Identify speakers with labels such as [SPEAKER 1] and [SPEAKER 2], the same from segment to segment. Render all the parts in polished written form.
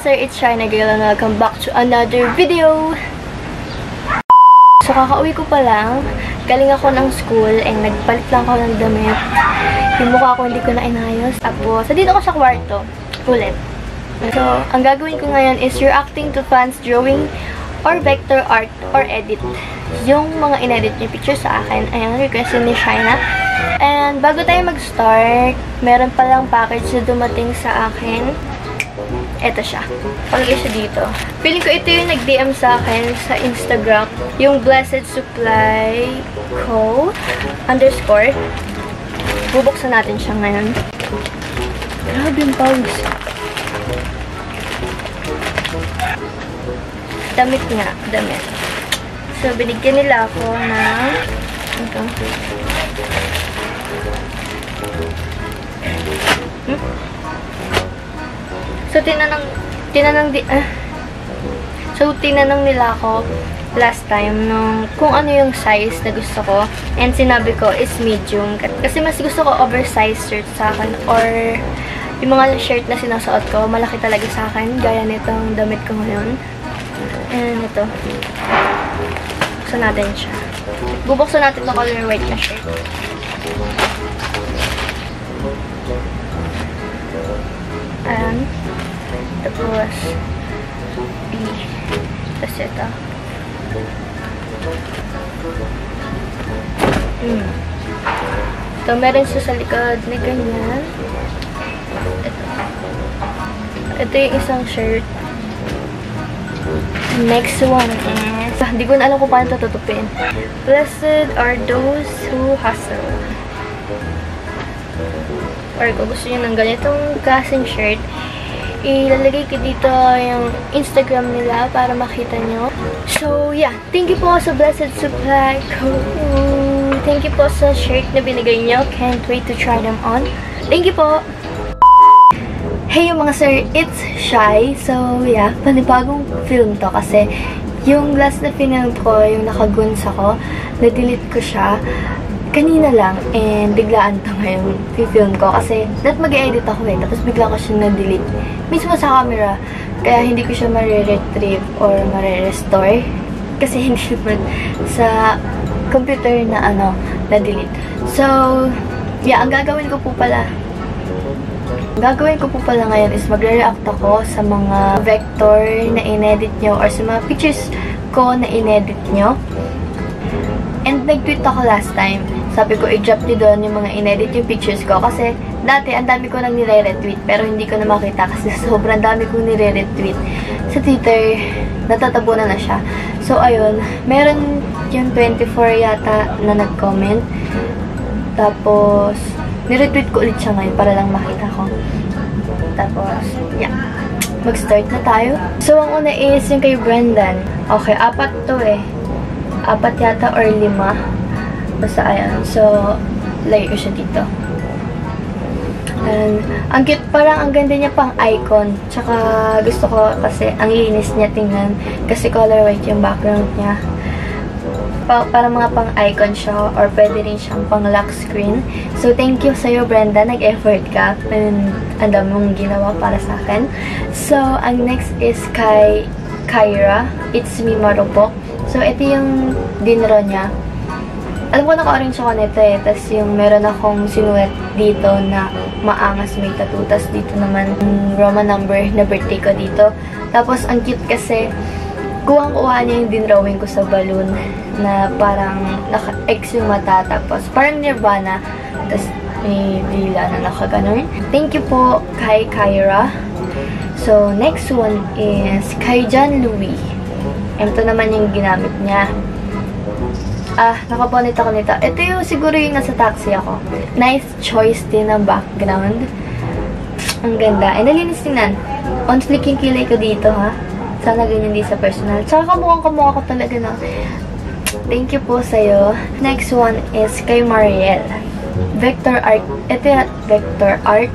[SPEAKER 1] sir, it's China Girl and welcome back to another video! So, kakauwi ko pa lang. Galing ako ng school and nagpalit lang ako ng damit. Yung mukha ko hindi ko na inayos. Tapos, dito ako sa kwarto. Ulit. So, ang gagawin ko ngayon is reacting to fans' drawing or vector art or edit. Yung mga inedit yung picture sa akin. Ayan, request ni China. And bago tayo mag-start, meron palang package na dumating sa akin. Ito siya. Palagay siya dito. Feeling ko ito yung nag-DM sa akin sa Instagram. Yung Blessed Supply Co. _ Bubuksan natin siya ngayon. Grabe yung pause. Damit nga. Damit. So, binigyan nila ako ng ito. So, tinanong nila ako last time nung kung ano yung size na gusto ko. And sinabi ko is medium. Kasi mas gusto ko oversized shirt sa akin. Or yung mga shirt na sinusuot ko, malaki talaga sa akin. Gaya nitong damit ko ngayon. And ito. Buksan natin siya. Bubuksan natin ng color white na shirt. Ayan. Tapos, tapos ito. Ito, meron siya sa likod na ganyan. Ito yung isang shirt. Next one is, hindi ko na alam kung paano ito tutupin. Blessed are those who hustle. Or kung gusto nyo ng ganitong klaseng shirt, ilalagay ko dito yung Instagram nila para makita nyo. So, yeah. Thank you po sa Blessed Supply Co. Thank you po sa shirt na binigay nyo. Can't wait to try them on. Thank you po! Hey mga sir, it's Shy. So, yeah. Panibagong film to kasi yung last na film ko, yung nakaguns ako, na-delete ko siya kanina lang, and biglaan to ngayon film ko kasi not mag-edit ako eh, tapos bigla ko siya na-delete mismo sa camera, kaya hindi ko siya ma-retrieve or ma-restore kasi hindi naman sa computer na na-delete. So, yeah, ang gagawin ko po pala ngayon is magre-react ako sa mga vector na inedit nyo or sa mga pictures ko na inedit nyo. And nag-tweet ako last time. Sabi ko, i-drop nyo doon yung mga inedit yung pictures ko. Kasi, dati, ang dami ko nang nire-retweet. Pero hindi ko na makita kasi sobrang dami kong nire-retweet. Sa Twitter, natatabunan na siya. So, ayun. Meron yung 24 yata na nag-comment. Tapos, niretweet ko ulit siya ngayon para lang makita ko. Tapos, yeah. Mag-start na tayo. So, ang una is yung kay Brendan. Okay, 4 to eh. 4 yata or 5. Basta ayan. So, lagay ko siya dito. And, ang cute, parang ang ganda niya pang icon. Tsaka, gusto ko kasi ang linis niya tingnan. Kasi color white yung background niya. Para mga pang icon siya or pwede rin siyang pang lock screen. So, thank you sa'yo, Brenda. Nag-effort ka. And, ang dami mong ginawa para sa akin. So, ang next is kay Kyra. It's Me Marupok. So, ito yung dinro niya. Alam ko naka-orange ako nito eh. Tapos yung meron akong sinulat dito na maangas may tattoo. Tapos dito naman Roman number na birthday ko dito. Tapos ang cute kasi kuhang-kuha niya yung dinrawing ko sa balloon na parang naka-X yung mata. Tapos parang Nirvana. Tapos may dila na nakaganon. Thank you po kay Kyra. So next one is kay John Louie. Ito naman yung ginamit niya. Nakabonet ako nito. Ito yung siguro yung nasa taxi ako. Nice choice din ng background. Ang ganda. Nalinis tingnan. On flick yung kilay ko dito, ha? Sana ganyan din sa personal. Tsaka kamukha ko talaga, no? Thank you po sa'yo. Next one is kay Mariel. Vector art. Ito yung vector art.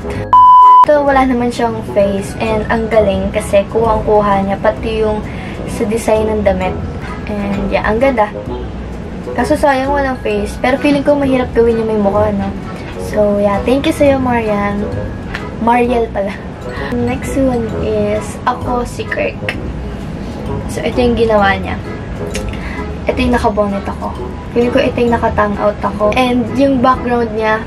[SPEAKER 1] Ito, wala naman siyang face. And ang galing kasi kuhang-kuha niya. Pati yung sa design ng damit. And yeah, ang ganda. Kaso sayang walang face. Pero feeling ko mahirap gawin yung may mukha, no? So, yeah. Thank you sa'yo, Marian. Mariel pala. Next one is Ako si Kirk. So, ito yung ginawa niya. Ito yung nakabonet ako. Feeling ko ito yung nakatang out ako. And yung background niya,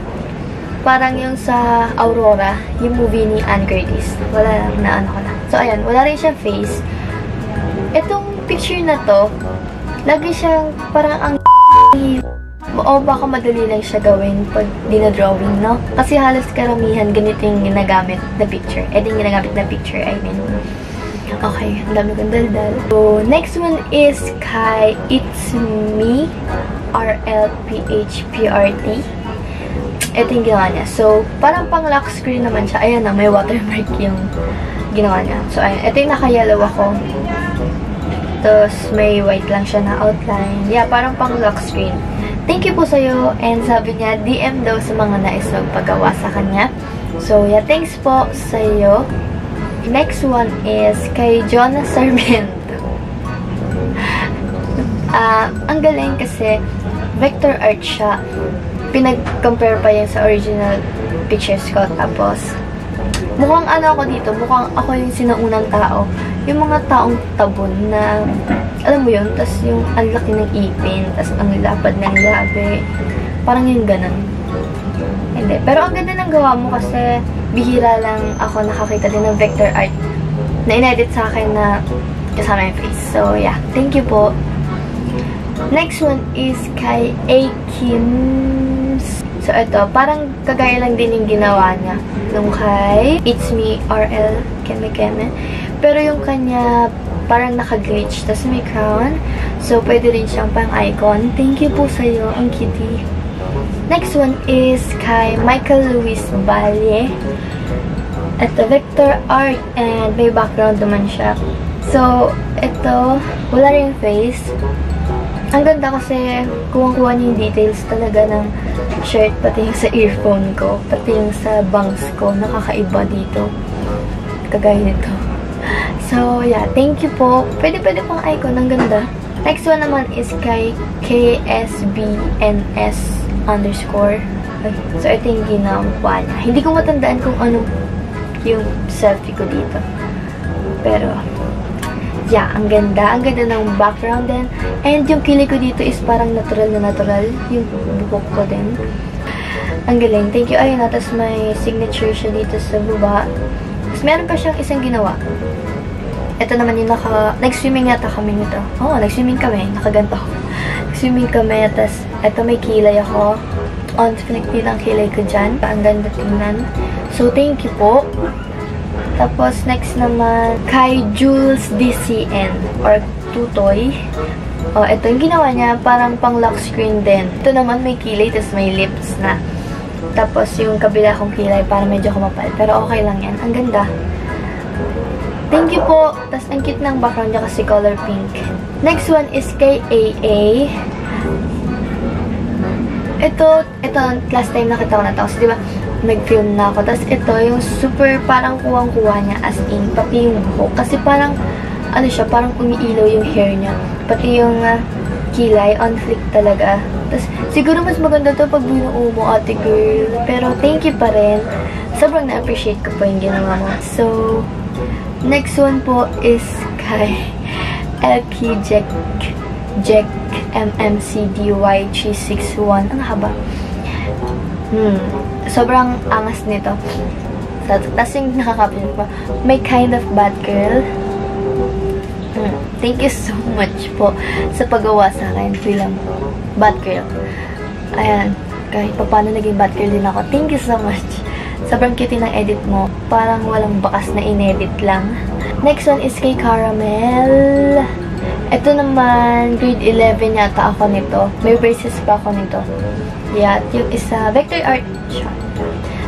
[SPEAKER 1] parang yung sa Aurora, yung movie ni Anne Curtis. Wala lang na ano ko na. So, ayan. Wala rin siyang face. Itong picture na to, lagi siyang parang ang o baka madali lang siya gawin pag dinadrawing, no? Kasi halos karamihan ganito yung ginagamit na picture. Yung ginagamit na picture, I mean. Okay, ang dami kong daldal. So, next one is kay It's Me, RLPHPRT. Ito yung ginawa niya. So, parang pang lock screen naman siya. Ayan na, may watermark yung ginawa niya. So, ayan. Ito yung naka-yellow ako. Tapos, may white lang siya na outline. Yeah, parang pang lock screen. Thank you po sa'yo. And sabi niya, DM daw sa mga nais magpagawa sa kanya. So, yeah, thanks po sa'yo. Next one is kay Jonas Sarmiento. Ang galing kasi vector art siya. Pinag-compare pa yan sa original pictures ko. Tapos, mukhang ano ako dito, mukhang ako yung sinaunang tao. Yung mga taong tabon na, alam mo yun, tas yung ang laki ng ipin, tas ang lapad ng labi. Parang yung ganun. Hindi. Pero ang ganda ng gawa mo kasi bihira lang ako nakakita din ng vector art na inedit sa akin na kasama yung face. So, yeah. Thank you po. Next one is kay Akims. So, ito. Parang kagaya lang din yung ginawa niya nung kay It's Me, RL Keme Keme. Pero yung kanya parang naka-glitch. Tapos may crown. So, pwede rin siyang pang-icon. Thank you po sa'yo. Ang kitty. Next one is kay Michael Luis Valle. Ito, vector art and may background naman siya. So, ito, wala rin face. Ang ganda kasi kuwang-kuha niya yung details talaga ng shirt, pati yung sa earphone ko, pati yung sa bangs ko. Nakakaiba dito. Kagaya nito. So, yeah, thank you po. Pwede pang icon. Ang ganda. Next one naman is kay KSBNS _. So, ito yung ginawa niya. Hindi ko matandaan kung ano yung selfie ko dito. Pero, yeah, ang ganda. Ang ganda ng background din. And yung kilay ko dito is parang natural na natural. Yung buhok ko din. Ang galing. Thank you. Ayun na. Tapos may signature siya dito sa baba. Tapos meron pa siyang isang ginawa. Ito naman yung nag-swimming yata kami nito. Oo, nag-swimming kami. Nakaganto ako. Nag-swimming kami. Tapos, ito may kilay ako. On flick din ang kilay ko dyan. Ang ganda tingnan. So, thank you po. Tapos, next naman, kay Jules DCN or Tutoy. Oh, ito yung ginawa niya. Parang pang lock screen din. Ito naman may kilay, tapos may lips na. Tapos, yung kabila kong kilay, parang medyo kumapal. Pero okay lang yan. Ang ganda. Thank you po. Tapos, ang cute ng background niya kasi color pink. Next one is kay AA. Ito, last time nakita ko na ito. Kasi, diba, nag-film na ako. Tapos, ito, yung super parang kuwang-kuwa niya as in, pati yung buhok. Kasi parang, ano siya, parang umiilaw yung hair niya. Pati yung kilay, on flick talaga. Tapos, siguro mas maganda to pag binuo mo, ate girl. Pero, thank you pa rin. Sobrang na-appreciate ko po yung ginawa mo. So, next one po is kay LK Jack MMCDY361. Ang haba. Sobrang angas nito. Tapos yung nakakapin pa, may kind of bad girl. Thank you so much po sa paggawa sa akin bilang bad girl. Ayan. Kahit paano naging bad girl din ako. Thank you so much. Sobrang cute ng edit mo. Parang walang bakas na inedit lang. Next one is kay Caramel. Ito naman, grade 11 yata ako nito. May braces pa ako nito. Yeah, yung isa, vector art siya.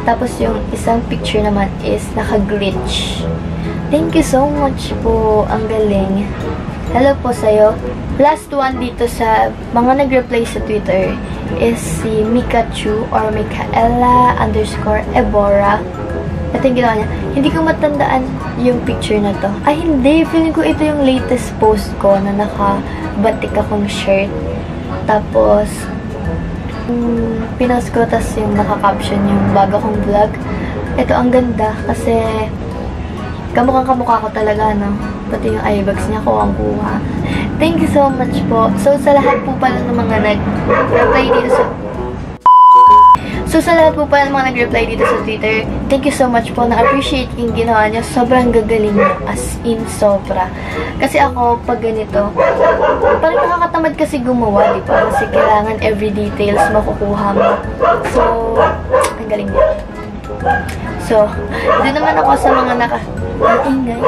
[SPEAKER 1] Tapos yung isang picture naman is naka-glitch. Thank you so much po. Ang galing. Hello po sa'yo. Last one dito sa mga nag-reply sa Twitter is si Mikachu or Micaela_Ebora. Ito yung ginawa niya. Hindi ko matandaan yung picture na to. Ay, hindi. Feeling ko ito yung latest post ko na nakabatik akong shirt. Tapos, pinost ko, tapos yung naka-caption yung bago kong vlog. Ito, ang ganda kasi Kamukha ko talaga, no? Pati yung eye bags niya, kuwang-kuha. Thank you so much po. So, sa lahat po pala ng mga nag-reply dito sa... Twitter, thank you so much po. Na-appreciate yung ginawa niya. Sobrang gagaling niya. As in, sobra. Kasi ako, pag ganito, parang nakakatamad kasi gumawa, di ba? Kasi kailangan every details makukuha mo. So, ang galing niya. So, doon naman ako sa mga ingay.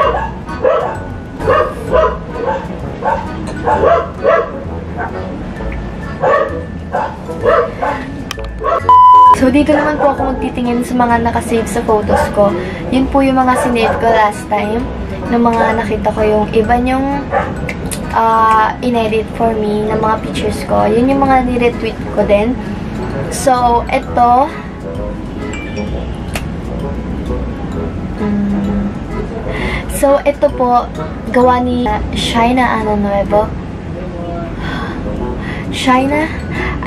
[SPEAKER 1] So, dito naman po ako magtitingin sa mga nakasave sa photos ko. Yun po yung mga sinave ko last time. Nung mga nakita ko yung iba yung inedit for me ng mga pictures ko. Yun yung mga niretweet ko din. So, ito. So, ito po, gawa ni Shaina Ana Nuevo. Shaina,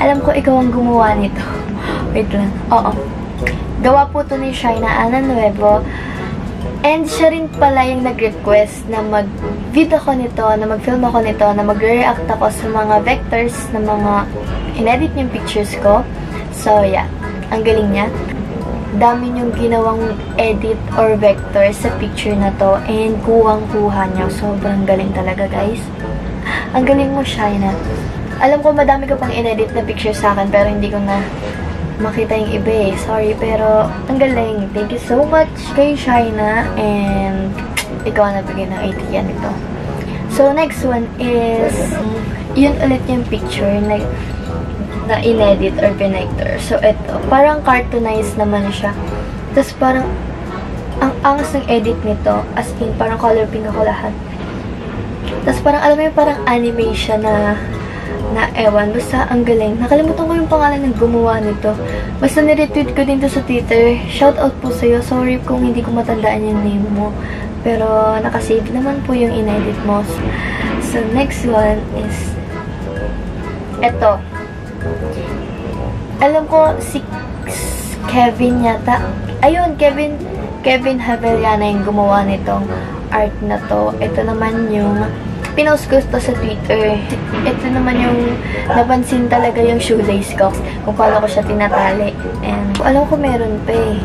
[SPEAKER 1] alam ko ikaw ang gumawa nito. Wait lang. Oo. Gawa po to ni Shaina Ana Nuevo. And siya rin pala yung nag-request na mag-video ko nito, na mag-film ako nito, na mag-react ako sa mga vectors na mga in-edit yung pictures ko. So, yeah. Ang galing niya. Dami niyong ginawang edit or vector sa picture na to. And kuwang-kuha niya. Sobrang galing talaga, guys. Ang galing mo, Shaina. Alam ko madami ka pang in-edit na picture sa akin, pero hindi ko na makita yung iba eh. Sorry, pero ang galing. Thank you so much kay Shaina. And ikaw ang nabigay ng idea nito. So, next one is yun ulit yung picture na in-edit or pinector. So, ito. Parang cartoonized naman siya. Tapos parang ang angas ng edit nito. As in, parang color pink ako lahat. Tapos parang, alam mo yung parang animation na ewan. Basta, ang galing. Nakalimutan ko yung pangalan ng gumawa nito. Basta niretweet ko din to sa Twitter. Shoutout po sa'yo. Sorry kung hindi ko matandaan yung name mo. Pero, nakasave naman po yung in-edit mo. So, next one is eto. Alam ko, si Kevin yata. Ayun, Kevin Havellana yung gumawa nitong art na to. Ito naman yung pinost ko to sa Twitter. Ito naman yung napansin talaga yung shoelace ko. Kung paano ko siya tinatali. And alam ko meron pa eh.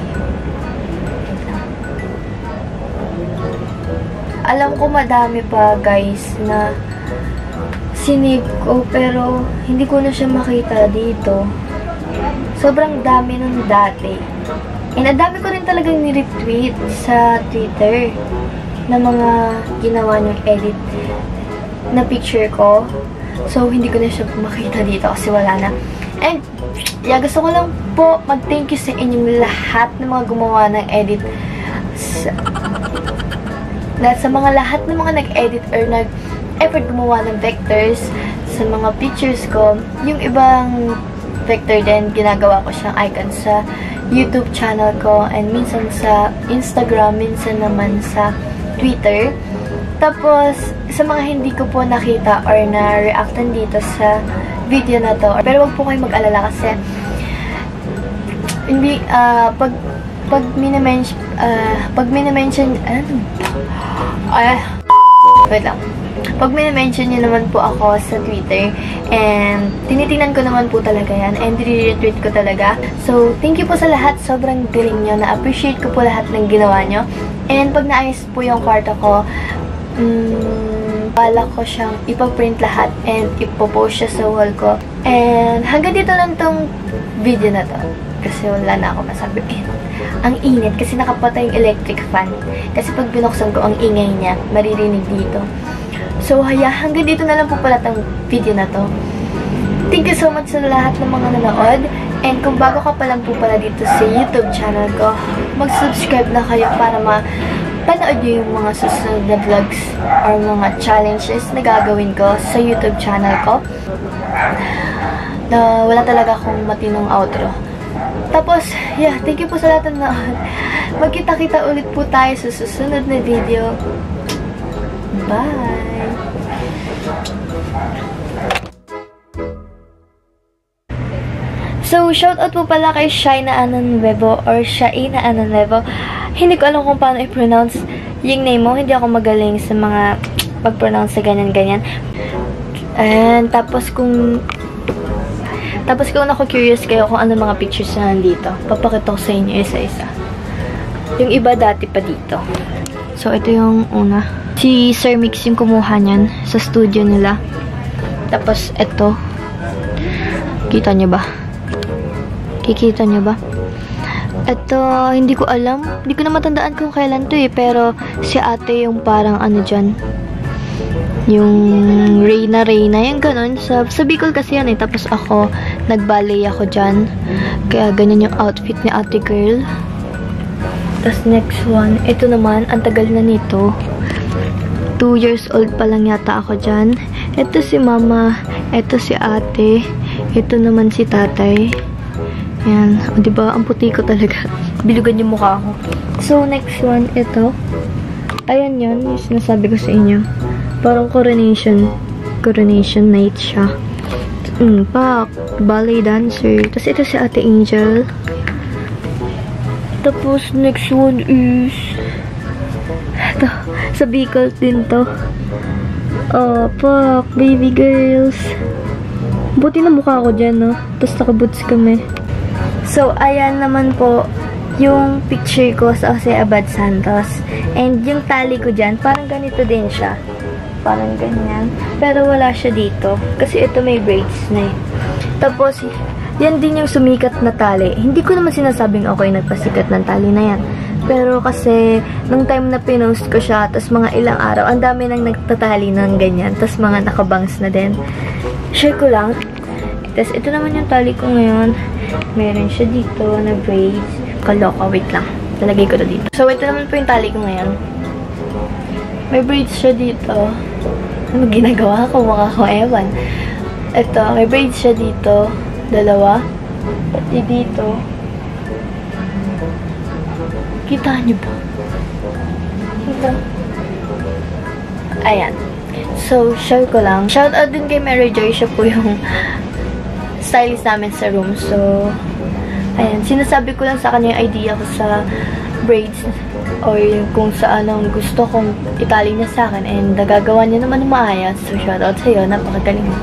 [SPEAKER 1] Alam ko madami pa guys na sinave ko pero hindi ko na siya makita dito. Sobrang dami nun dati. And ang dami ko rin talagang ni-retweet sa Twitter na mga ginawa niyong edit na picture ko. So, hindi ko na siya makita dito kasi wala na. And, yeah, gusto ko lang po mag-thank you sa inyong lahat ng mga gumawa ng edit. Sa mga lahat ng mga nag-edit or nag-effort gumawa ng vectors sa mga pictures ko. Yung ibang vector din, ginagawa ko siyang icon sa YouTube channel ko and minsan sa Instagram, minsan naman sa Twitter. Tapos, sa mga hindi ko po nakita or na-reactan dito sa video na to, pero wag po kayong mag-alala kasi hindi, pag minimension, wait lang. Pag minimension nyo naman po ako sa Twitter, and tinitingnan ko naman po talaga yan, and retweet ko talaga. So, thank you po sa lahat. Sobrang galing nyo. Na-appreciate ko po lahat ng ginawa nyo. And pag naayos po yung kwarto ko, balak ko siyang ipaprint lahat and ipopost siya sa wall ko. And hanggang dito lang tong video na to. Kasi wala na ako masabihin. Ang init kasi nakapatay yung electric fan. Kasi pag binuksan ko ang ingay niya, maririnig dito. So, hanggang dito na lang po pala tong video na to. Thank you so much sa lahat ng mga nanood. And kung bago ka pa lang po pala dito sa YouTube channel ko, mag-subscribe na kayo para panood nyo yung mga susunod na vlogs or mga challenges na gagawin ko sa YouTube channel ko. Na wala talaga akong matinong outro. Tapos, yeah, thank you po sa lahat ng nanood. Magkita-kita ulit po tayo sa susunod na video. Bye! So, shoutout po pala kay Shaina Ananuevo or Shaina Ananuevo. Hindi ko alam kung paano i-pronounce yung name mo. Hindi ako magaling sa mga pag-pronounce sa ganyan-ganyan. And tapos kung naku-curious kayo kung ano mga pictures na nandito, papakita ko sa inyo isa-isa. Yung iba dati pa dito. So, ito yung una. Si Sir Mix yung kumuha niyan sa studio nila. Tapos, ito. Kita niyo ba? Kikita niyo ba? Ito, hindi ko alam. Hindi ko na matandaan kung kailan to eh. Pero, si ate yung parang ano dyan. Yung Reyna, yung ganun. Sa Bicol kasi yan eh. Tapos ako, nag-ballet ako dyan. Kaya ganyan yung outfit ni ate girl. Tapos next one, ito naman, ang tagal na nito. 2 years old pa lang yata ako dyan. Ito si mama, ito si ate, ito naman si tatay. Yan, o diba, ang puti ko talaga. Bilugan yung mukha ko. So, next one, ito. Ayan yun, yung sinasabi ko sa inyo. Parang coronation night siya. Ballet dancer. Tapos ito si ate Angel. Tapos, next one is ito, sa Bicol din to. Oh, baby girls. Buti na mukha ko dyan, no? Tapos nakaboots kami. So, ayan naman po yung picture ko sa Jose Abad Santos. And yung tali ko dyan, parang ganito din siya. Parang ganyan. Pero wala siya dito. Kasi ito may braids na eh. Tapos, yan din yung sumikat na tali. Hindi ko naman sinasabing okay nagpasikat ng tali na yan. Pero kasi, nung time na pinost ko siya, tapos mga ilang araw, ang dami nang nagtatali ng ganyan. Tapos mga nakabangs na din. Share ko lang. Tapos ito naman yung tali ko ngayon. Meron siya dito na braids. Kaloka, wait lang. Talagay ko na dito. So, ito naman po yung tali ko ngayon. May braids siya dito. Ano ginagawa ko? Mukha ko ewan. Ito, may braids siya dito. Dalawa. Pati dito. Kita niyo ba? Kita. Ayan. So, share ko lang. Shoutout din kay Mary Joy. Siya po yung stylist namin sa room. So, ayan. Sinasabi ko lang sa kanya yung idea ko sa braids or kung saan ang gusto kong itali niya sa akin and nagagawa niya naman ng maayos. So, shoutout sa'yo. Napakagaling mo.